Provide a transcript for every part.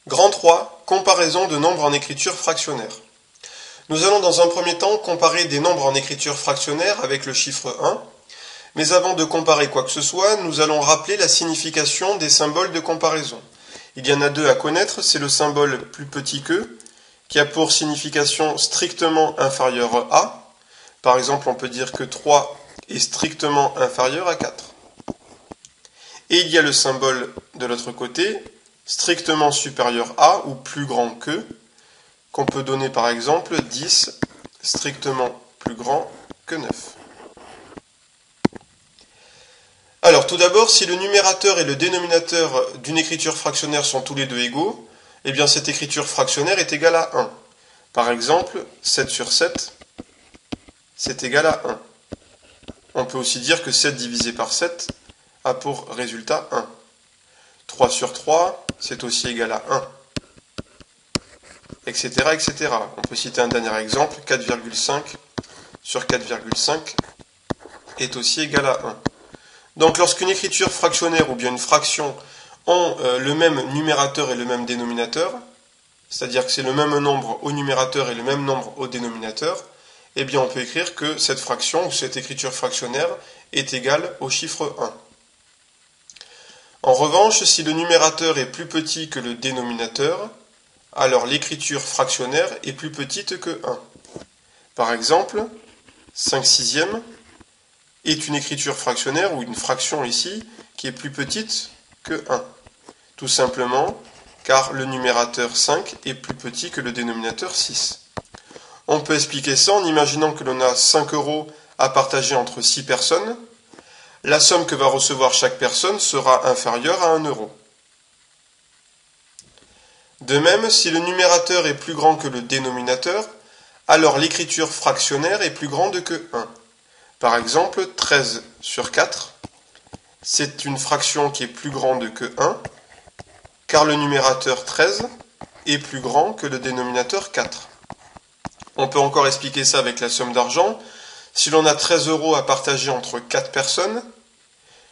Grand 3, comparaison de nombres en écriture fractionnaire. Nous allons dans un premier temps comparer des nombres en écriture fractionnaire avec le chiffre 1, mais avant de comparer quoi que ce soit, nous allons rappeler la signification des symboles de comparaison. Il y en a deux à connaître, c'est le symbole plus petit que, qui a pour signification strictement inférieure à. Par exemple, on peut dire que 3 est strictement inférieur à 4. Et il y a le symbole de l'autre côté, strictement supérieur à ou plus grand que, qu'on peut donner par exemple 10 strictement plus grand que 9. Alors tout d'abord, si le numérateur et le dénominateur d'une écriture fractionnaire sont tous les deux égaux, eh bien cette écriture fractionnaire est égale à 1. Par exemple, 7 sur 7, c'est égal à 1. On peut aussi dire que 7 divisé par 7 a pour résultat 1. 3 sur 3, c'est aussi égal à 1. Etc., etc. On peut citer un dernier exemple, 4,5 sur 4,5 est aussi égal à 1. Donc lorsqu'une écriture fractionnaire ou bien une fraction ont le même numérateur et le même dénominateur, c'est-à-dire que c'est le même nombre au numérateur et le même nombre au dénominateur, eh bien on peut écrire que cette fraction ou cette écriture fractionnaire est égale au chiffre 1. En revanche, si le numérateur est plus petit que le dénominateur, alors l'écriture fractionnaire est plus petite que 1. Par exemple, 5 sixièmes est une écriture fractionnaire ou une fraction ici qui est plus petite que 1. Tout simplement car le numérateur 5 est plus petit que le dénominateur 6. On peut expliquer ça en imaginant que l'on a 5 € à partager entre 6 personnes. La somme que va recevoir chaque personne sera inférieure à 1 €. De même, si le numérateur est plus grand que le dénominateur, alors l'écriture fractionnaire est plus grande que 1. Par exemple, 13 sur 4, c'est une fraction qui est plus grande que 1, car le numérateur 13 est plus grand que le dénominateur 4. On peut encore expliquer ça avec la somme d'argent. Si l'on a 13 € à partager entre 4 personnes,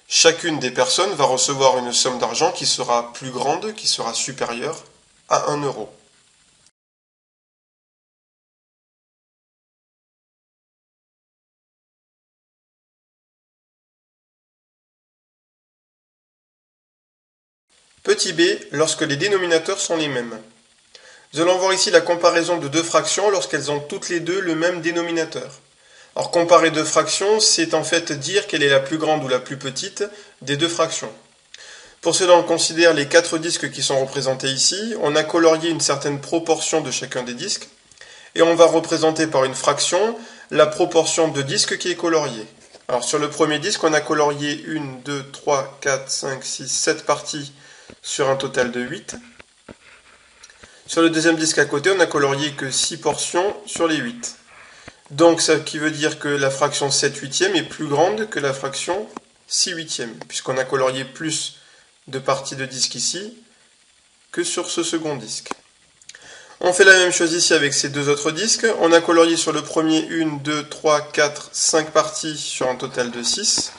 chacune des personnes va recevoir une somme d'argent qui sera plus grande, qui sera supérieure à 1 €. Petit b, lorsque les dénominateurs sont les mêmes. Nous allons voir ici la comparaison de deux fractions lorsqu'elles ont toutes les deux le même dénominateur. Alors comparer deux fractions, c'est en fait dire quelle est la plus grande ou la plus petite des deux fractions. Pour cela, on considère les 4 disques qui sont représentés ici. On a colorié une certaine proportion de chacun des disques. Et on va représenter par une fraction la proportion de disques qui est coloriée. Alors sur le premier disque, on a colorié 1, 2, 3, 4, 5, 6, 7 parties sur un total de 8. Sur le deuxième disque à côté, on n'a colorié que 6 portions sur les 8. Donc ça qui veut dire que la fraction 7 huitièmes est plus grande que la fraction 6 huitièmes, puisqu'on a colorié plus de parties de disque ici que sur ce second disque. On fait la même chose ici avec ces deux autres disques. On a colorié sur le premier 1, 2, 3, 4, 5 parties sur un total de 6.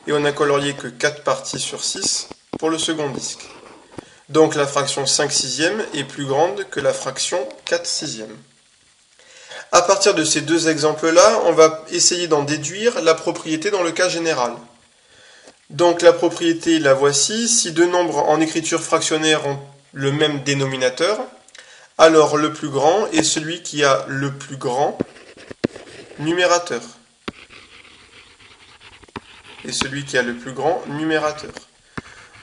Et on a colorié que 4 parties sur 6 pour le second disque. Donc la fraction 5 sixièmes est plus grande que la fraction 4 sixièmes. À partir de ces deux exemples-là, on va essayer d'en déduire la propriété dans le cas général. Donc la propriété, la voici. Si deux nombres en écriture fractionnaire ont le même dénominateur, alors le plus grand est celui qui a le plus grand numérateur. Et celui qui a le plus grand numérateur.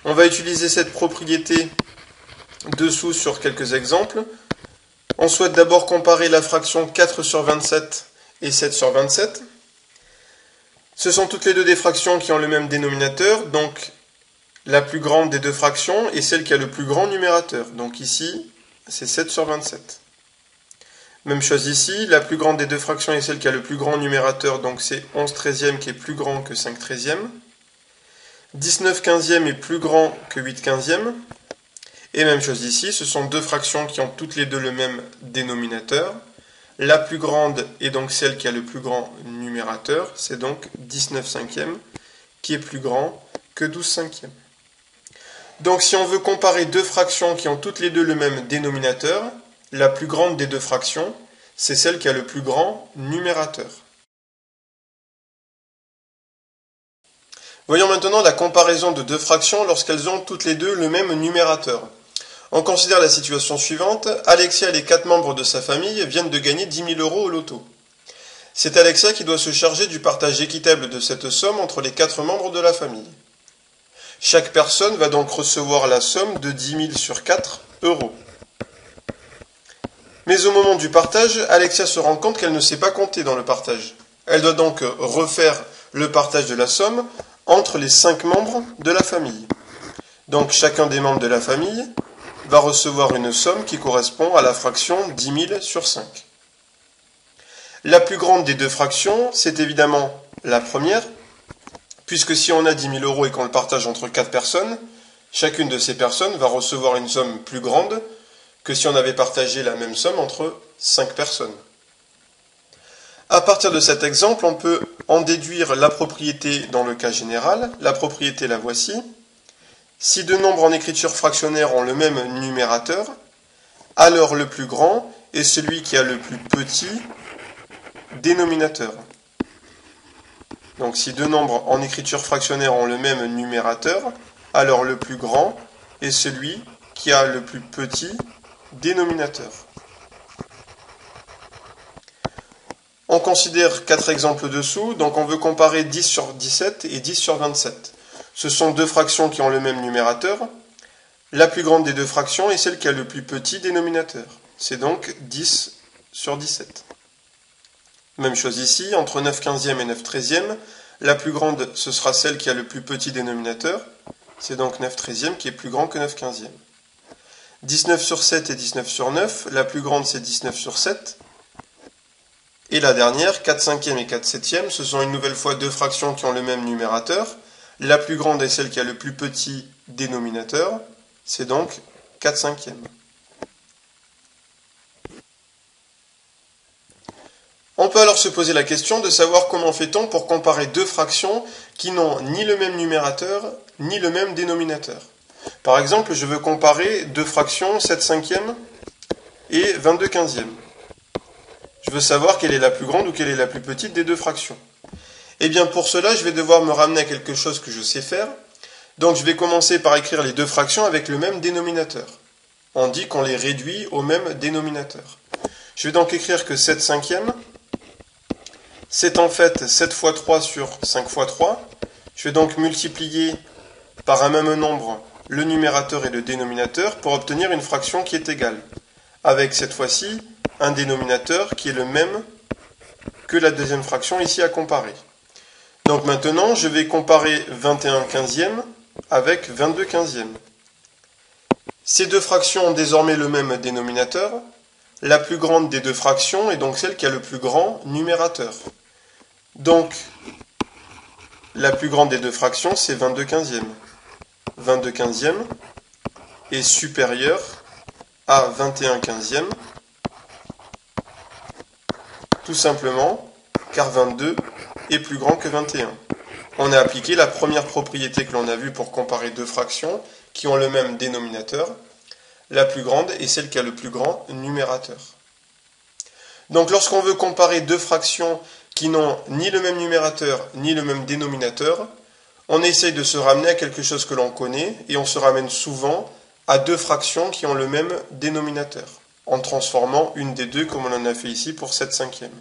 On va utiliser cette propriété dessous sur quelques exemples. On souhaite d'abord comparer la fraction 4 sur 27 et 7 sur 27. Ce sont toutes les deux des fractions qui ont le même dénominateur, donc la plus grande des deux fractions est celle qui a le plus grand numérateur. Donc ici, c'est 7 sur 27. Même chose ici, la plus grande des deux fractions est celle qui a le plus grand numérateur, donc c'est 11 treizièmes qui est plus grand que 5 treizièmes. 19 quinzièmes est plus grand que 8 quinzièmes. Et même chose ici, ce sont deux fractions qui ont toutes les deux le même dénominateur. La plus grande est donc celle qui a le plus grand numérateur, c'est donc 19 cinquièmes, qui est plus grand que 12 cinquièmes. Donc si on veut comparer deux fractions qui ont toutes les deux le même dénominateur, la plus grande des deux fractions, c'est celle qui a le plus grand numérateur. Voyons maintenant la comparaison de deux fractions lorsqu'elles ont toutes les deux le même numérateur. On considère la situation suivante. Alexia et les 4 membres de sa famille viennent de gagner 10 000 € au loto. C'est Alexia qui doit se charger du partage équitable de cette somme entre les 4 membres de la famille. Chaque personne va donc recevoir la somme de 10 000 sur 4 euros. Mais au moment du partage, Alexia se rend compte qu'elle ne sait pas compter dans le partage. Elle doit donc refaire le partage de la somme entre les 5 membres de la famille. Donc chacun des membres de la famille va recevoir une somme qui correspond à la fraction 10 000 sur 5. La plus grande des deux fractions, c'est évidemment la première, puisque si on a 10 000 € et qu'on le partage entre 4 personnes, chacune de ces personnes va recevoir une somme plus grande que si on avait partagé la même somme entre 5 personnes. À partir de cet exemple, on peut en déduire la propriété dans le cas général. La propriété, la voici. Si deux nombres en écriture fractionnaire ont le même numérateur, alors le plus grand est celui qui a le plus petit dénominateur. Donc si deux nombres en écriture fractionnaire ont le même numérateur, alors le plus grand est celui qui a le plus petit dénominateur. On considère 4 exemples dessous, donc on veut comparer 10 sur 17 et 10 sur 27. Ce sont deux fractions qui ont le même numérateur. La plus grande des deux fractions est celle qui a le plus petit dénominateur. C'est donc 10 sur 17. Même chose ici, entre 9 quinzièmes et 9 treizièmes, la plus grande ce sera celle qui a le plus petit dénominateur. C'est donc 9 treizièmes qui est plus grand que 9 quinzièmes. 19 sur 7 et 19 sur 9, la plus grande c'est 19 sur 7. Et la dernière, 4 cinquièmes et 4 septièmes, ce sont une nouvelle fois deux fractions qui ont le même numérateur. La plus grande est celle qui a le plus petit dénominateur, c'est donc 4 cinquièmes. On peut alors se poser la question de savoir comment fait-on pour comparer deux fractions qui n'ont ni le même numérateur, ni le même dénominateur. Par exemple, je veux comparer deux fractions, 7 cinquièmes et 22 quinzièmes. Je veux savoir quelle est la plus grande ou quelle est la plus petite des deux fractions. Eh bien pour cela, je vais devoir me ramener à quelque chose que je sais faire. Donc je vais commencer par écrire les deux fractions avec le même dénominateur. On dit qu'on les réduit au même dénominateur. Je vais donc écrire que 7 cinquièmes, c'est en fait 7 fois 3 sur 5 fois 3. Je vais donc multiplier par un même nombre le numérateur et le dénominateur pour obtenir une fraction qui est égale. Avec cette fois-ci un dénominateur qui est le même que la deuxième fraction ici à comparer. Donc maintenant, je vais comparer 21 quinzièmes avec 22 quinzièmes. Ces deux fractions ont désormais le même dénominateur. La plus grande des deux fractions est donc celle qui a le plus grand numérateur. Donc, la plus grande des deux fractions, c'est 22 quinzièmes. 22 quinzièmes est supérieur à 21 quinzièmes, tout simplement car 22 est plus grand que 21. On a appliqué la première propriété que l'on a vue pour comparer deux fractions qui ont le même dénominateur. La plus grande est celle qui a le plus grand numérateur. Donc lorsqu'on veut comparer deux fractions qui n'ont ni le même numérateur ni le même dénominateur, on essaye de se ramener à quelque chose que l'on connaît et on se ramène souvent à deux fractions qui ont le même dénominateur, en transformant une des deux comme on en a fait ici pour 7 cinquièmes.